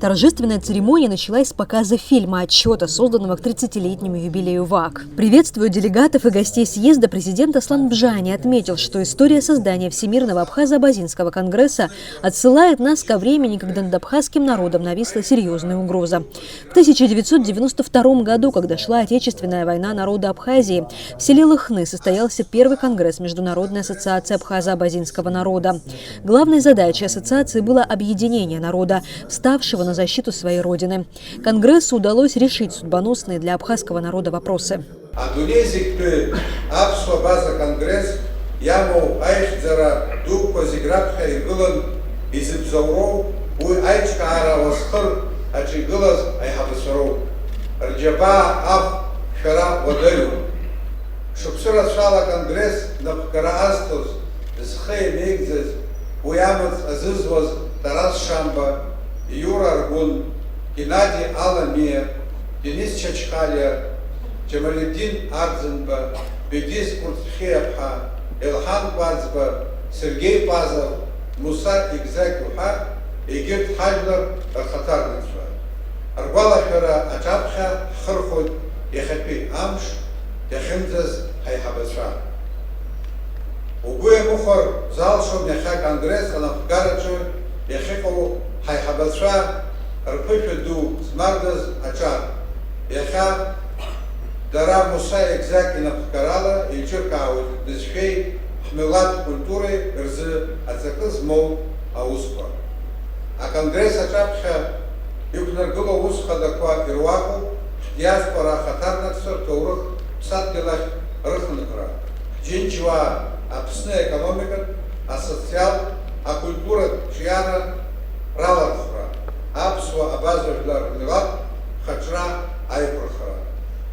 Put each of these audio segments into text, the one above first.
Торжественная церемония началась с показа фильма отчета, созданного к 30-летнему юбилею ВАК. Приветствуя делегатов и гостей съезда, президент Аслан Бжани отметил, что история создания Всемирного Абхазо-Абазинского конгресса отсылает нас ко времени, когда над абхазским народом нависла серьезная угроза. В 1992 году, когда шла Отечественная война народа Абхазии, в селе Лыхны состоялся первый конгресс Международной ассоциации абхазо-абазинского народа. Главной задачей ассоциации было объединение народа, вставшего на защиту своей родины. Конгрессу удалось решить судьбоносные для абхазского народа вопросы. Юра Аргун, Геннадий Аламия, Денис Чачхалия, Джамалиддин Арзенба, Бедис Куртхиапха, Илхан Базба, Сергей Пазов, Муса Игзекуха, Игирт Хаджлар Архатарничва. Арбала Хара Ачапха Хархуд, Яхапи Амш, Яхимзас Хайхабасра. Угуя Мухар, Залшом Яха Конгресс, Анапгарачу, Яхикову Хайхабасра, Арпыфеду, Смардас, Ачар. Яха Дара Муса Экзак и Напкарала, и Черкау, Десфей, Хмелат культуры, Рзы, Ацакыз Мол, Ауспа. А Конгресс Ачапха, Юкнаргула Усха Даква Ирваку, Диаспора Хатарнаксар, Таурах, Псадгилах, Рахнакра. Джинчва, Апсная экономика, а социал, а культура Чьяна, Ралархра, Апсва, Абазовлар, Милат, Хачра, Айпрахра.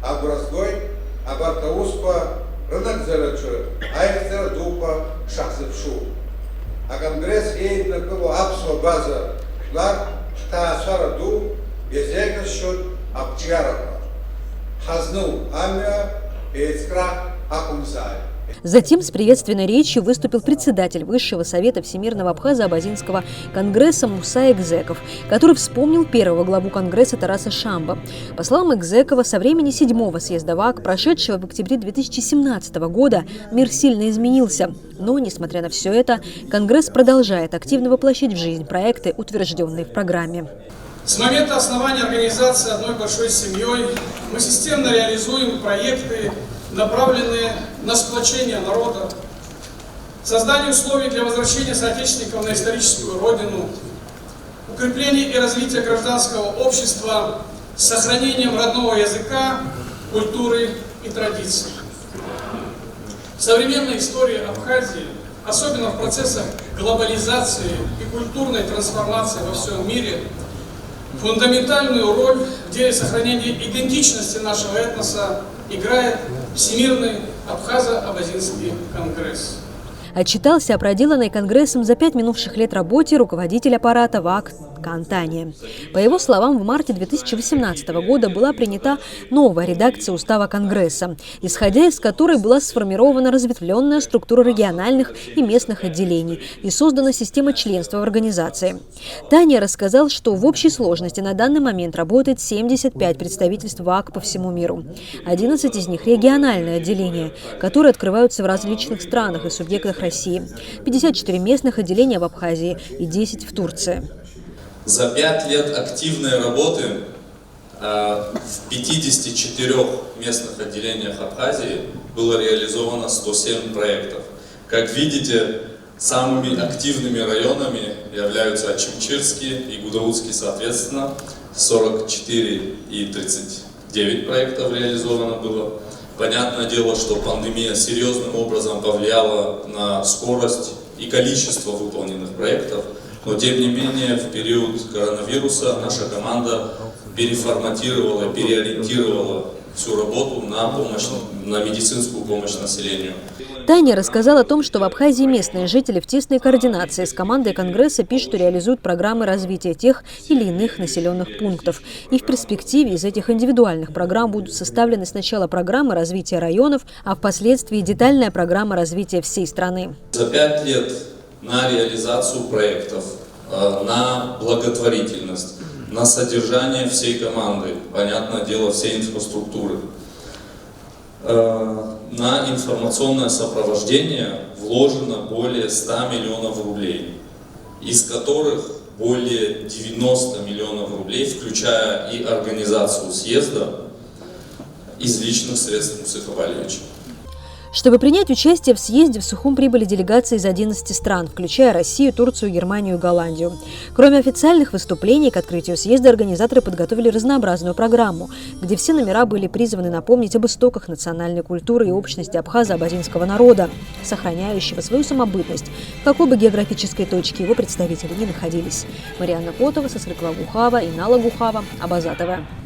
Абразгой, Абартауспа, Рынок Зерачу, Айхтера Дупа, Шахзепшу. А Конгресс ей накрыло Апсва, База, Шлар, Таасара Ду, Езека счет, Апчарапа. Хазну, Амия, Эцкра, Акумзай. Затем с приветственной речью выступил председатель Высшего совета Всемирного Абхазо-Абазинского конгресса Муса Экзеков, который вспомнил первого главу конгресса Тараса Шамба. По словам Экзекова, со времени 7-го съезда ВАК, прошедшего в октябре 2017 года, мир сильно изменился. Но, несмотря на все это, конгресс продолжает активно воплощать в жизнь проекты, утвержденные в программе. С момента основания организации «Одной большой семьей» мы системно реализуем проекты, направленные на сплочение народа, создание условий для возвращения соотечественников на историческую родину, укрепление и развитие гражданского общества с сохранением родного языка, культуры и традиций. Современная история Абхазии, особенно в процессах глобализации и культурной трансформации во всем мире, фундаментальную роль в деле сохранения идентичности нашего этноса играет Всемирный Абхазо-Абазинский конгресс. Отчитался о проделанной конгрессом за 5 минувших лет работе руководитель аппарата ВАК Кантания. По его словам, в марте 2018 года была принята новая редакция устава Конгресса, исходя из которой была сформирована разветвленная структура региональных и местных отделений и создана система членства в организации. Таня рассказал, что в общей сложности на данный момент работает 75 представительств ВАК по всему миру. 11 из них – региональные отделения, которые открываются в различных странах и субъектах России, 54 местных отделения в Абхазии и 10 в Турции. За 5 лет активной работы в 54 местных отделениях Абхазии было реализовано 107 проектов. Как видите, самыми активными районами являются Ачимчирский и Гудаутский, соответственно, 44 и 39 проектов реализовано было. Понятное дело, что пандемия серьезным образом повлияла на скорость и количество выполненных проектов. Но, тем не менее, в период коронавируса наша команда переформатировала, переориентировала всю работу на медицинскую помощь населению. Таня рассказал о том, что в Абхазии местные жители в тесной координации с командой Конгресса пишут и реализуют программы развития тех или иных населенных пунктов. И в перспективе из этих индивидуальных программ будут составлены сначала программы развития районов, а впоследствии детальная программа развития всей страны. За 5 лет на реализацию проектов, на благотворительность, на содержание всей команды, понятное дело, всей инфраструктуры. На информационное сопровождение вложено более 100 миллионов рублей, из которых более 90 миллионов рублей, включая и организацию съезда, из личных средств Мусыка Валерьевича. Чтобы принять участие в съезде, в Сухум прибыли делегации из 11 стран, включая Россию, Турцию, Германию и Голландию. Кроме официальных выступлений, к открытию съезда организаторы подготовили разнообразную программу, где все номера были призваны напомнить об истоках национальной культуры и общности абхазо-абазинского народа, сохраняющего свою самобытность, в какой бы географической точке его представители ни находились. Марианна Котова, Сосрыкла Гухава, Инала Гухава, Абаза ТВ.